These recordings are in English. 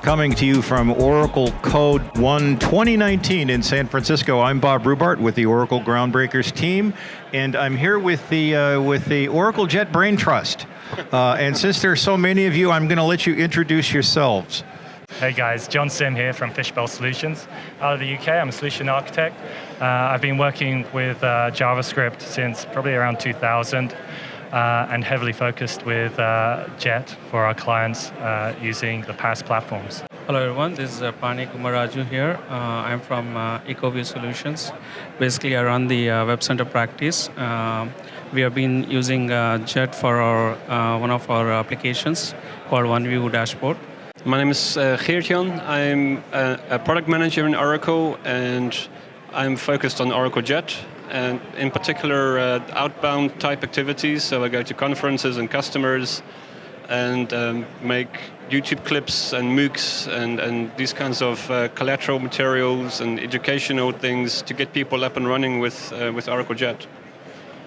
Coming to you from Oracle Code 1 2019 in San Francisco. I'm Bob Rubart with the Oracle Groundbreakers team, and I'm here with the Oracle Jet Brain Trust. And since there's so many of you, I'm going to let you introduce yourselves. Hey guys, John Sim here from Fishbowl Solutions. Out of the UK, I'm a solution architect. I've been working with JavaScript since probably around 2000 and heavily focused with Jet for our clients using the PaaS platforms. Hello everyone, this is Pani Gummaraju here. I'm from Ecobee Solutions. Basically, I run the Web Center practice. We have been using Jet for one of our applications called OneView Dashboard. My name is Geertjan. I'm a product manager in Oracle, and I'm focused on Oracle Jet, and in particular outbound type activities. So I go to conferences and customers and make YouTube clips and MOOCs and these kinds of collateral materials and educational things to get people up and running with Oracle Jet.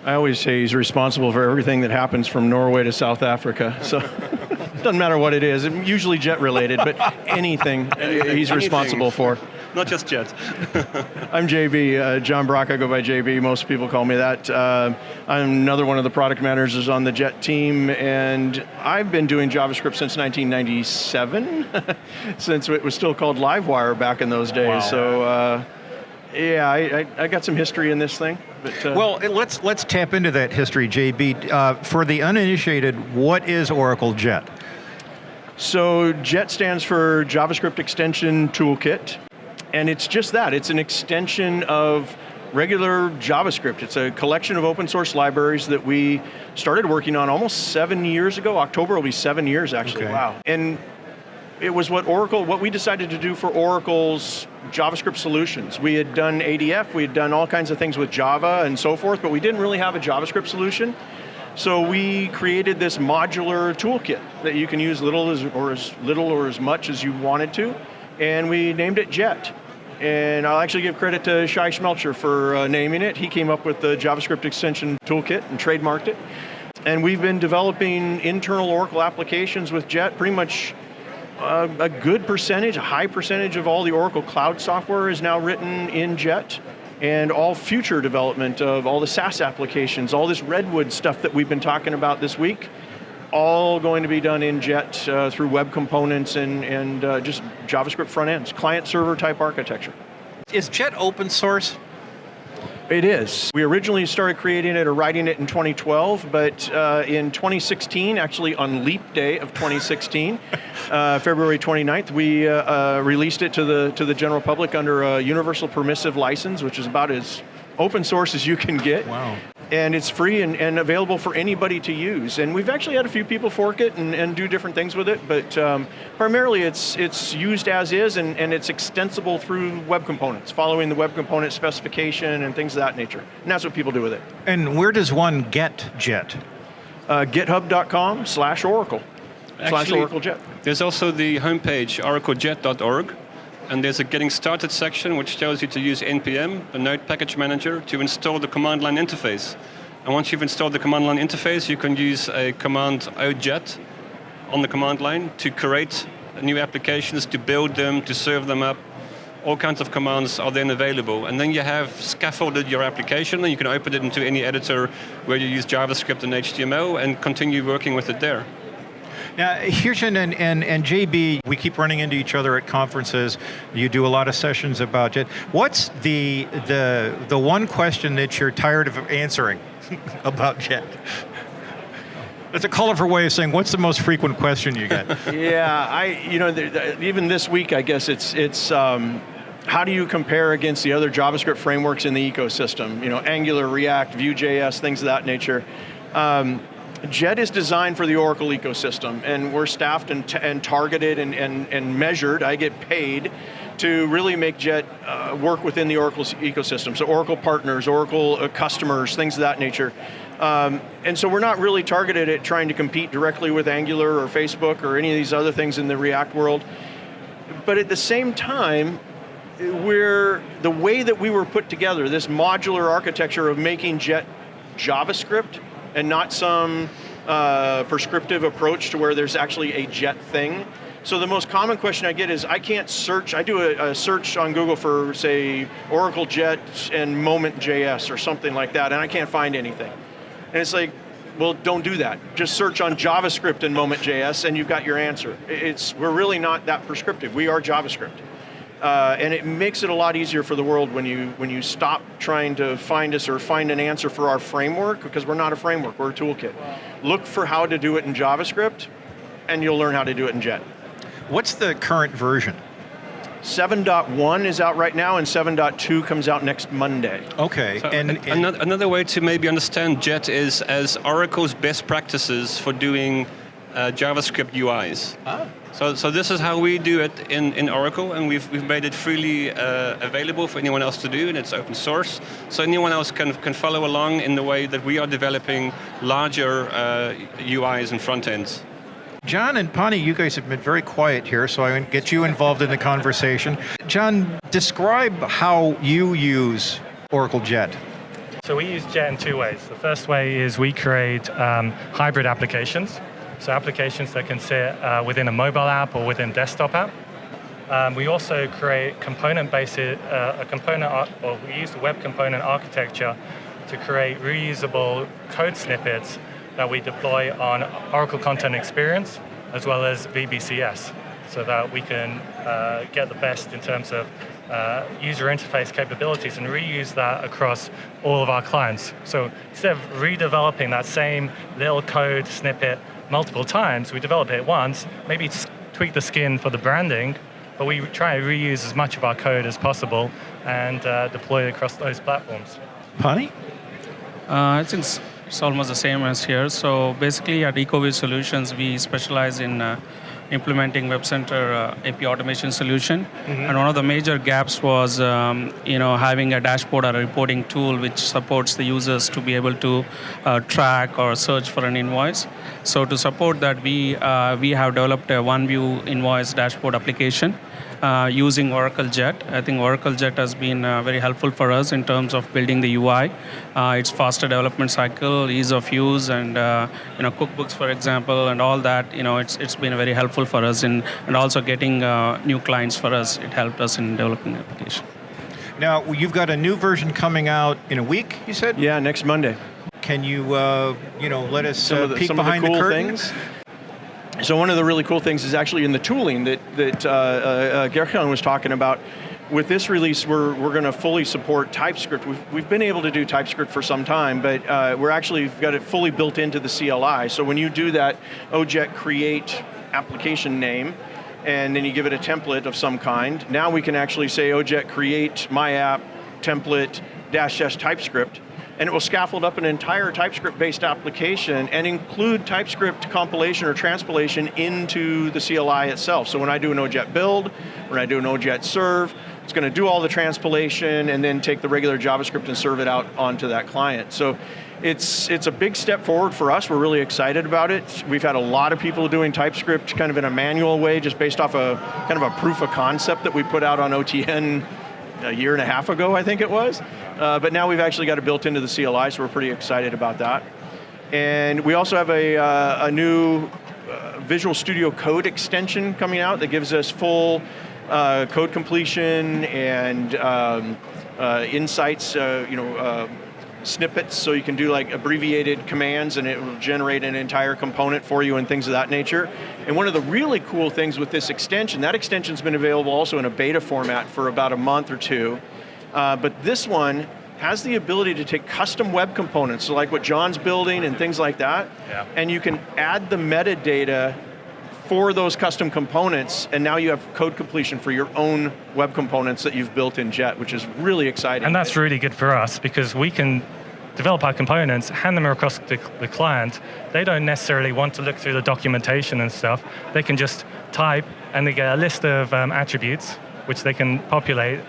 I always say he's responsible for everything that happens from Norway to South Africa. So it doesn't matter what it is, usually jet related, but anything he's responsible for. Not just Jet. I'm JB, John Brock, I go by JB, most people call me that. I'm another one of the product managers on the Jet team, and I've been doing JavaScript since 1997, since it was still called Livewire back in those days. Wow. So yeah, I got some history in this thing. But, well, let's tap into that history, JB. For the uninitiated, what is Oracle Jet? So Jet stands for JavaScript Extension Toolkit, and it's just that. It's an extension of regular JavaScript. It's a collection of open source libraries that we started working on almost 7 years ago. October will be 7 years, actually. Okay. Wow. And it was what we decided to do for Oracle's JavaScript solutions. We had done ADF, we had done all kinds of things with Java and so forth, but we didn't really have a JavaScript solution. So we created this modular toolkit that you can use as little or as much as you wanted to, and we named it Jet. And I'll actually give credit to Shai Schmelcher for naming it. He came up with the JavaScript extension toolkit and trademarked it. And we've been developing internal Oracle applications with Jet. Pretty much a good percentage, a high percentage of all the Oracle Cloud software is now written in Jet. And all future development of all the SaaS applications, all this Redwood stuff that we've been talking about this week, all going to be done in Jet through web components and just JavaScript front ends, client-server type architecture. Is Jet open source? It is. We originally started creating it or writing it in 2012, but in 2016, actually on Leap Day of 2016, February 29th, we released it to the general public under a universal permissive license, which is about as open source as you can get. Wow. And it's free and available for anybody to use. And we've actually had a few people fork it and do different things with it, but primarily it's used as is, and it's extensible through web components, following the web component specification and things of that nature. And that's what people do with it. And where does one get Jet? GitHub.com/Oracle. /Oracle Jet. There's also the homepage, oraclejet.org. And there's a Getting Started section which tells you to use NPM, the Node Package Manager, to install the command line interface. And once you've installed the command line interface, you can use a command ojet on the command line to create new applications, to build them, to serve them up. All kinds of commands are then available. And then you have scaffolded your application, and you can open it into any editor where you use JavaScript and HTML and continue working with it there. Now, Geertjan and JB, we keep running into each other at conferences. You do a lot of sessions about Jet. What's the one question that you're tired of answering about Jet? That's a colorful way of saying, what's the most frequent question you get? Yeah, even this week, I guess it's how do you compare against the other JavaScript frameworks in the ecosystem? Angular, React, Vue.js, things of that nature. Jet is designed for the Oracle ecosystem, and we're staffed and targeted and measured. I get paid to really make Jet work within the Oracle ecosystem. So Oracle partners, Oracle customers, things of that nature. And so we're not really targeted at trying to compete directly with Angular or Facebook or any of these other things in the React world. But at the same time, the way that we were put together, this modular architecture of making Jet JavaScript and not some prescriptive approach to where there's actually a Jet thing, So the most common question I get is, I can't search, I do a search on Google for, say, Oracle Jet and Moment.js or something like that, and I can't find anything. And it's like, well, don't do that. Just search on JavaScript and Moment.js and you've got your answer. We're really not that prescriptive. We are JavaScript. And it makes it a lot easier for the world when you stop trying to find us or find an answer for our framework, because we're not a framework, we're a toolkit. Look for how to do it in JavaScript, and you'll learn how to do it in Jet. What's the current version? 7.1 is out right now, and 7.2 comes out next Monday. Okay. So and another way to maybe understand Jet is as Oracle's best practices for doing JavaScript UIs. So this is how we do it in Oracle, and we've made it freely available for anyone else to do, and it's open source. So anyone else can follow along in the way that we are developing larger UIs and front ends. John and Pani, you guys have been very quiet here, so I'm going to get you involved in the conversation. John, describe how you use Oracle Jet. So we use Jet in two ways. The first way is we create hybrid applications. So applications that can sit within a mobile app or within desktop app. We also create component-based, we use the web component architecture to create reusable code snippets that we deploy on Oracle Content Experience as well as VBCS, so that we can get the best in terms of user interface capabilities and reuse that across all of our clients. So instead of redeveloping that same little code snippet multiple times, we develop it once, maybe tweak the skin for the branding, but we try to reuse as much of our code as possible and deploy it across those platforms. Pani? I think it's almost the same as here. So basically at Ecobee Solutions, we specialize in implementing Web Center AP automation solution. And one of the major gaps was having a dashboard or a reporting tool which supports the users to be able to track or search for an invoice. So to support that, we have developed a OneView invoice dashboard application using Oracle Jet. I think Oracle Jet has been very helpful for us in terms of building the UI. It's faster development cycle, ease of use, and Cookbooks, for example, and all that. It's been very helpful for us and also getting new clients for us. It helped us in developing the application. Now, you've got a new version coming out in a week, you said? Yeah, next Monday. Can you, let us peek some behind of the the cool curtain? things. So one of the really cool things is actually in the tooling that Geertjan was talking about. With this release, we're going to fully support TypeScript. We've been able to do TypeScript for some time, but we've got it fully built into the CLI. So when you do that OJet create application name, and then you give it a template of some kind, now we can actually say OJet create my app template -- TypeScript, and it will scaffold up an entire TypeScript-based application and include TypeScript compilation or transpilation into the CLI itself. So when I do an OJet build, when I do an OJet serve, it's going to do all the transpilation and then take the regular JavaScript and serve it out onto that client. So it's a big step forward for us. We're really excited about it. We've had a lot of people doing TypeScript kind of in a manual way, just based off a kind of a proof of concept that we put out on OTN a year and a half ago, I think it was. But now we've actually got it built into the CLI, so we're pretty excited about that. And we also have a new Visual Studio Code extension coming out that gives us full code completion and insights, snippets, so you can do like abbreviated commands and it will generate an entire component for you and things of that nature. And one of the really cool things with this extension, that extension's been available also in a beta format for about a month or two, but this one has the ability to take custom web components, so like what John's building and things like that, and you can add the metadata for those custom components, and now you have code completion for your own web components that you've built in Jet, which is really exciting. And that's really good for us because we can develop our components, hand them across to the client. They don't necessarily want to look through the documentation and stuff. They can just type and they get a list of attributes which they can populate.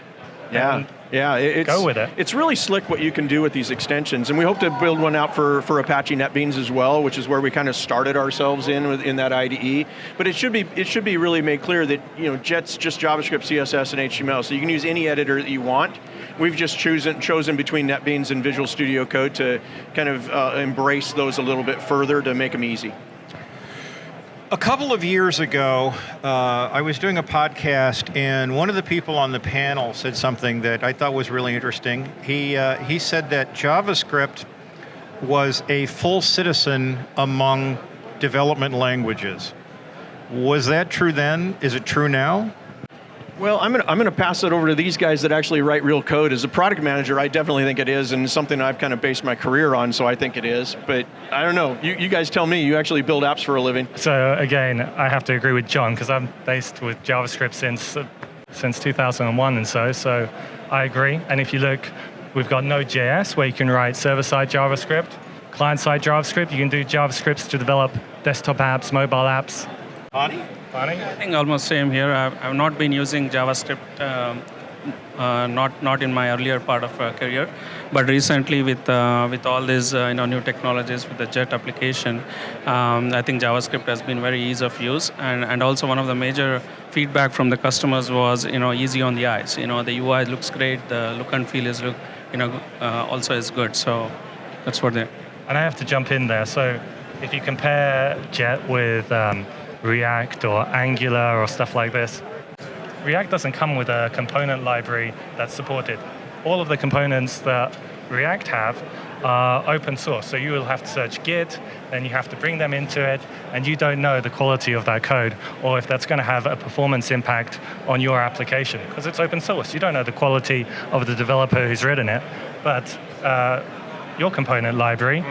Go with it. It's really slick what you can do with these extensions, and we hope to build one out for Apache NetBeans as well, which is where we kind of started ourselves in that IDE. But it should be really made clear that Jet's just JavaScript, CSS, and HTML, so you can use any editor that you want. We've just chosen between NetBeans and Visual Studio Code to kind of embrace those a little bit further to make them easy. A couple of years ago, I was doing a podcast, and one of the people on the panel said something that I thought was really interesting. He said that JavaScript was a full citizen among development languages. Was that true then? Is it true now? Well, I'm going to pass it over to these guys that actually write real code. As a product manager, I definitely think it is, and something I've kind of based my career on, so I think it is. But I don't know. You guys tell me. You actually build apps for a living. So again, I have to agree with John because I'm based with JavaScript since 2001 and so I agree. And if you look, we've got Node.js where you can write server-side JavaScript, client-side JavaScript. You can do JavaScripts to develop desktop apps, mobile apps. Pani? I think almost same here. I've not been using JavaScript, not in my earlier part of career, but recently with all these new technologies with the Jet application, I think JavaScript has been very ease of use, and also one of the major feedback from the customers was easy on the eyes. The UI looks great, the look and feel is also is good. So that's what they. And I have to jump in there. So if you compare Jet with React or Angular or stuff like this, React doesn't come with a component library that's supported. All of the components that React have are open source, so you will have to search Git, then you have to bring them into it, and you don't know the quality of that code or if that's going to have a performance impact on your application, because it's open source. You don't know the quality of the developer who's written it, but your component library,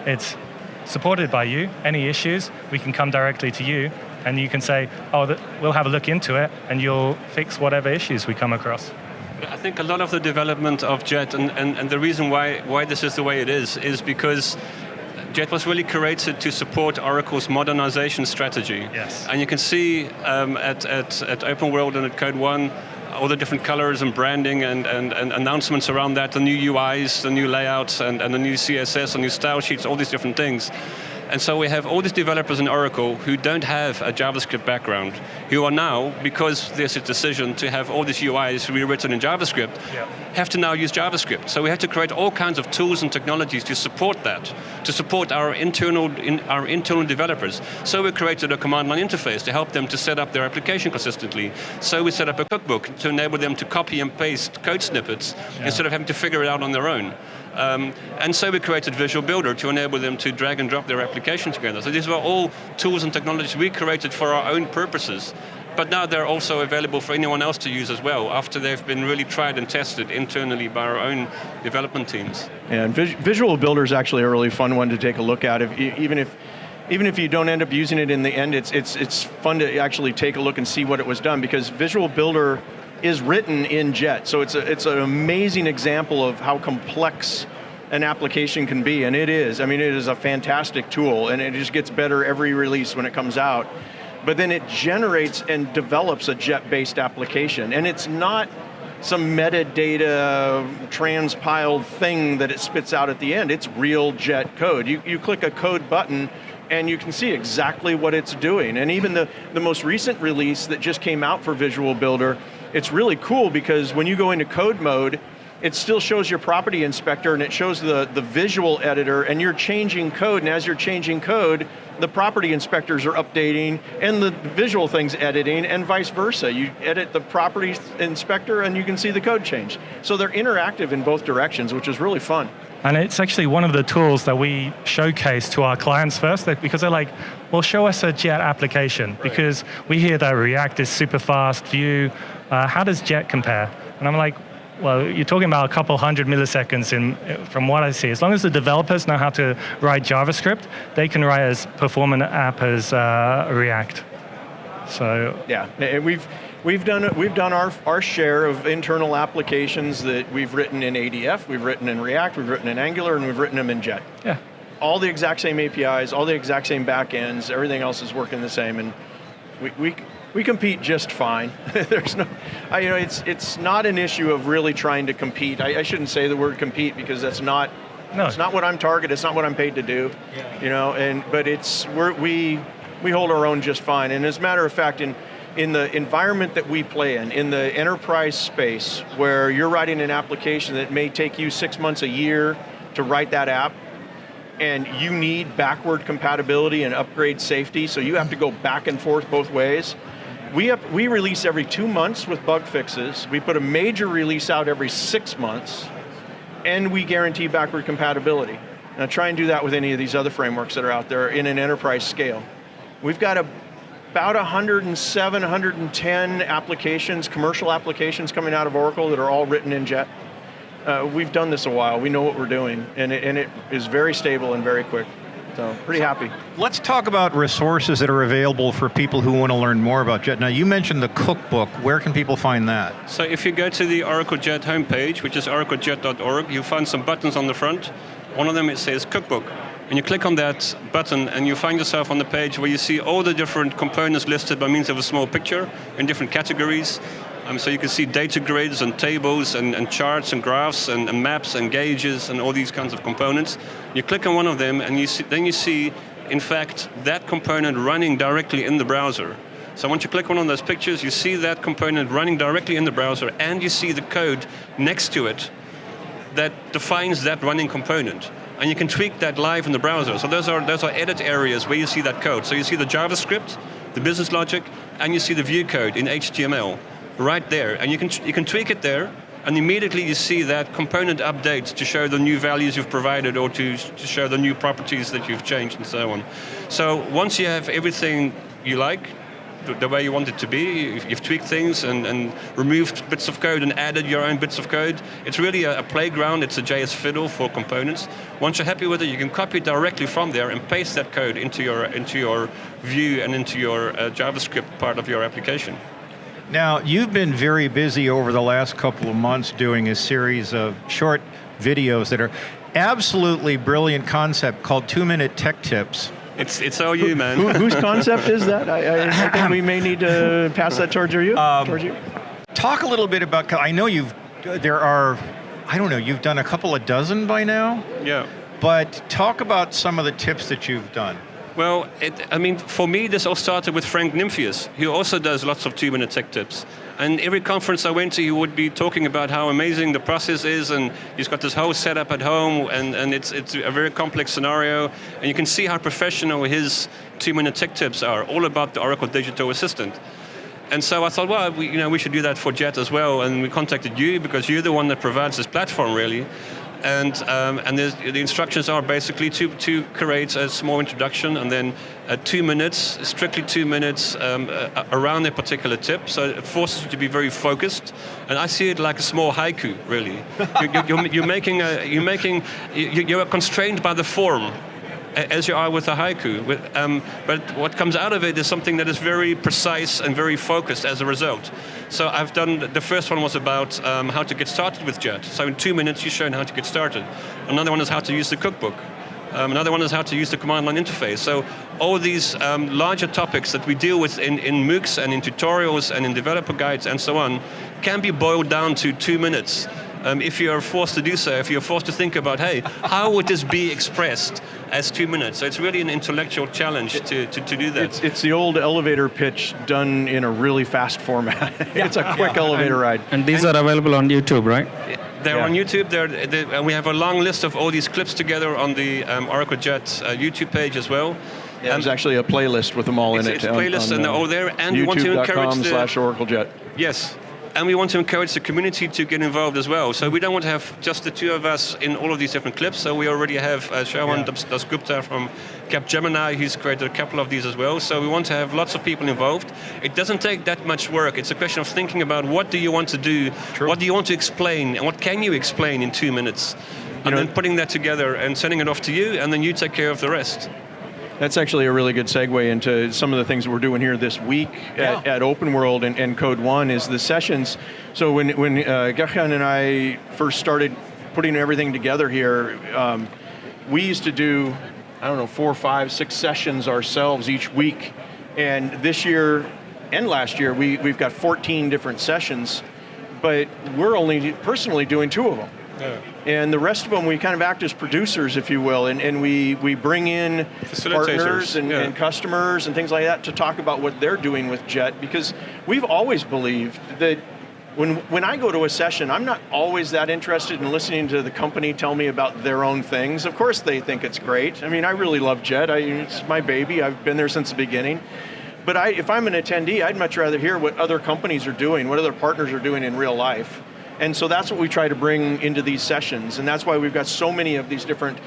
it's supported by you. Any issues, we can come directly to you, and you can say, we'll have a look into it, and you'll fix whatever issues we come across. I think a lot of the development of Jet, and the reason why this is the way it is because Jet was really created to support Oracle's modernization strategy. Yes. And you can see at Open World and at Code One, all the different colors and branding and announcements around that, the new UIs, the new layouts, and the new CSS, the new style sheets, all these different things. And so we have all these developers in Oracle who don't have a JavaScript background, who are now, because there's a decision to have all these UIs rewritten in JavaScript, have to now use JavaScript. So we have to create all kinds of tools and technologies to support that, to support our internal developers. So we created a command line interface to help them to set up their application consistently. So we set up a cookbook to enable them to copy and paste code snippets instead of having to figure it out on their own. And so we created Visual Builder to enable them to drag and drop their application together. So these were all tools and technologies we created for our own purposes. But now they're also available for anyone else to use as well, after they've been really tried and tested internally by our own development teams. Yeah, and Visual Builder is actually a really fun one to take a look at. Even if you don't end up using it in the end, it's fun to actually take a look and see what it was done, because Visual Builder is written in Jet. So it's an amazing example of how complex an application can be, and it is. I mean, it is a fantastic tool, and it just gets better every release when it comes out. But then it generates and develops a Jet-based application, and it's not some metadata transpiled thing that it spits out at the end. It's real Jet code. You click a code button, and you can see exactly what it's doing. And even the most recent release that just came out for Visual Builder, it's really cool because when you go into code mode, it still shows your property inspector and it shows the visual editor, and you're changing code, and as you're changing code, the property inspectors are updating and the visual thing's editing, and vice versa. You edit the property inspector and you can see the code change. So they're interactive in both directions, which is really fun. And it's actually one of the tools that we showcase to our clients first, because they're like, well, show us a Jet application, because we hear that React is super fast, Vue, how does Jet compare? And I'm like, well, you're talking about a couple hundred milliseconds from what I see. As long as the developers know how to write JavaScript, they can write as performant app as React. So yeah, we've done our share of internal applications that we've written in ADF, we've written in React, we've written in Angular, and we've written them in Jet. Yeah. All the exact same APIs, all the exact same backends, everything else is working the same, and we compete just fine. There's no, it's not an issue of really trying to compete. I shouldn't say the word compete, because that's not. No. It's not what I'm targeted. It's not what I'm paid to do. Yeah. But we hold our own just fine. And as a matter of fact, in the environment that we play in the enterprise space, where you're writing an application that may take you 6 months, a year to write that app, and you need backward compatibility and upgrade safety, so you have to go back and forth both ways. We release every 2 months with bug fixes. We put a major release out every 6 months, and we guarantee backward compatibility. Now try and do that with any of these other frameworks that are out there in an enterprise scale. We've got about 107, 110 applications, commercial applications coming out of Oracle that are all written in Jet. We've done this a while. We know what we're doing, and it is very stable and very quick. So pretty happy. Let's talk about resources that are available for people who want to learn more about Jet. Now, you mentioned the Cookbook. Where can people find that? So if you go to the Oracle Jet homepage, which is oraclejet.org, you'll find some buttons on the front. One of them, it says Cookbook. And you click on that button and you find yourself on the page where you see all the different components listed by means of a small picture in different categories. So you can see data grids and tables and charts and graphs and maps and gauges and all these kinds of components. You click on one of them and then you see, in fact, that component running directly in the browser. So once you click on one of those pictures, you see that component running directly in the browser, and you see the code next to it that defines that running component. And you can tweak that live in the browser. So those are edit areas where you see that code. So you see the JavaScript, the business logic, and you see the view code in HTML. Right there, and you can tweak it there, and immediately you see that component update to show the new values you've provided or to show the new properties that you've changed and so on. So once you have everything you like, the way you want it to be, you've tweaked things and removed bits of code and added your own bits of code, it's really a playground, it's a JS fiddle for components. Once you're happy with it, you can copy it directly from there and paste that code into your view and into your JavaScript part of your application. Now, you've been very busy over the last couple of months doing a series of short videos that are absolutely brilliant concept called 2-Minute Tech Tips. It's all you, man. Whose concept is that? I think we may need to pass that towards you. Talk a little bit about, I know you've done a couple of dozen by now? Yeah. But talk about some of the tips that you've done. Well, for me, this all started with Frank Nymphius, who also does lots of 2-minute tech tips. And every conference I went to, he would be talking about how amazing the process is, and he's got this whole setup at home, and it's a very complex scenario. And you can see how professional his 2-minute tech tips are, all about the Oracle Digital Assistant. And so I thought, well, we should do that for Jet as well. And we contacted you because you're the one that provides this platform, really. And the instructions are basically to create a small introduction and then 2 minutes, strictly 2 minutes around a particular tip. So it forces you to be very focused. And I see it like a small haiku, really. You're constrained by the form, as you are with a haiku. But what comes out of it is something that is very precise and very focused as a result. So I've done, the first one was about how to get started with Jet. So in 2 minutes you've shown how to get started. Another one is how to use the Cookbook. Another one is how to use the command line interface. So all these larger topics that we deal with in MOOCs and in tutorials and in developer guides and so on can be boiled down to 2 minutes. If you're forced to do so, if you're forced to think about, hey, how would this be expressed as 2 minutes? So it's really an intellectual challenge to do that. It's the old elevator pitch done in a really fast format. It's a quick elevator ride. And these are available on YouTube, right? They're on YouTube. We have a long list of all these clips together on the Oracle Jet YouTube page as well. Yeah, there's actually a playlist with them all in it. It's a playlist and they're all there. And we want to encourage YouTube.com/OracleJet. Yes. And we want to encourage the community to get involved as well. So we don't want to have just the two of us in all of these different clips. So we already have Shravan Dasgupta from Capgemini, who's created a couple of these as well. So we want to have lots of people involved. It doesn't take that much work. It's a question of thinking about what do you want to do, what do you want to explain, and what can you explain in 2 minutes? And then putting that together and sending it off to you, and then you take care of the rest. That's actually a really good segue into some of the things we're doing here this week at Open World and Code One is the sessions. So when Geertjan and I first started putting everything together here, we used to do, 4, 5, 6 sessions ourselves each week. And this year and last year, we've got 14 different sessions, but we're only personally doing 2 of them. Yeah. And the rest of them, we kind of act as producers, if you will, and we bring in partners and customers and things like that to talk about what they're doing with Jet, because we've always believed that when I go to a session, I'm not always that interested in listening to the company tell me about their own things. Of course they think it's great. I mean, I really love Jet. It's my baby. I've been there since the beginning. But if I'm an attendee, I'd much rather hear what other companies are doing, what other partners are doing in real life. And so that's what we try to bring into these sessions, and that's why we've got so many of these different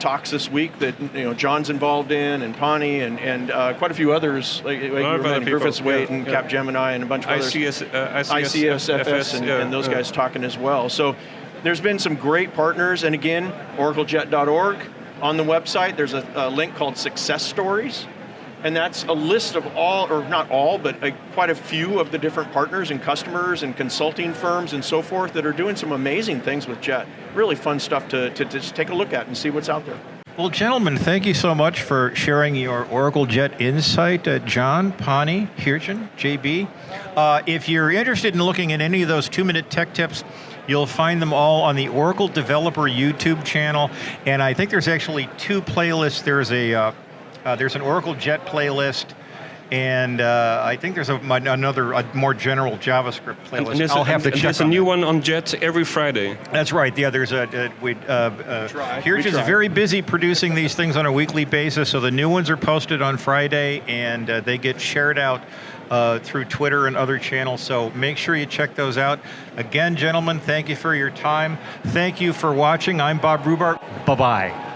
talks this week that John's involved in, and Pani, and quite a few others, like Griffiths Waite and Capgemini and a bunch of others. ICSFS and those guys talking as well. So there's been some great partners, and again, oraclejet.org. On the website, there's a link called Success Stories. And that's a list of all, or not all, but quite a few of the different partners and customers and consulting firms and so forth that are doing some amazing things with Jet. Really fun stuff to just take a look at and see what's out there. Well, gentlemen, thank you so much for sharing your Oracle Jet insight. John, Pani, Geertjan, JB. If you're interested in looking at any of those 2-minute tech tips, you'll find them all on the Oracle Developer YouTube channel. And I think there's actually 2 playlists. There's an Oracle Jet playlist, and I think there's another more general JavaScript playlist. And I'll have to check. There's a new one on Jet every Friday. That's right. Yeah, there's Geertjan's very busy producing these things on a weekly basis, so the new ones are posted on Friday, and they get shared out through Twitter and other channels, so make sure you check those out. Again, gentlemen, thank you for your time. Thank you for watching. I'm Bob Rubart. Bye-bye.